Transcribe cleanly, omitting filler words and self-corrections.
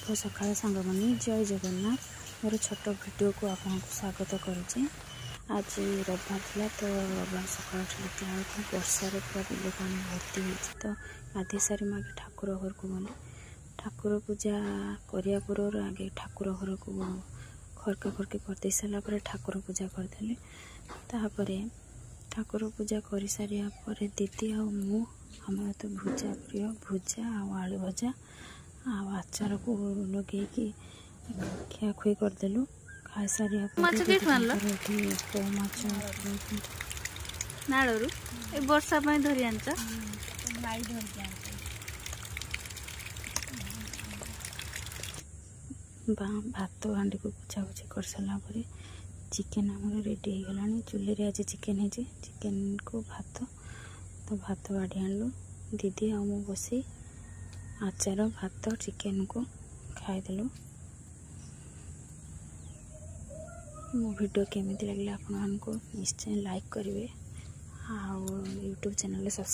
शुभ सकाळ सांग मैंने जय जगन्नाथ मोर छोट वीडियो को आपको स्वागत करुचे। आज रविवार था तो रविवार सकाल उठला वर्षार पूरा बिल पानी भर्ती होती तो गाधे सारी आगे ठाकुर घर को गली ठाकुर पूजा करिया पूर्व आगे ठाकुर घर को खरका खरकी करदे सारापर ठाकुर पूजा करदे तापर ठाकुर पूजा कर सारापर दीदी आम तो भुजा प्रिय भुजा आलू भजा आचार को लगे खियाखुई करदेलु खाई सारे नाड़ू ए वर्षा धरी आन भात हांडी को पुछा पुछी कर सारा चिकेन आम रेडी हो गला चूल्हे आज चिकेन है चिकेन को भात तो भात बाड़ी आणलु दीदी आ मु बसी आचार भात चिकेन को खाईदेलु। मो वीडियो केमी लगे आपको निश्चय लाइक करेंगे आ यूट्यूब चैनल सब्सक्राइब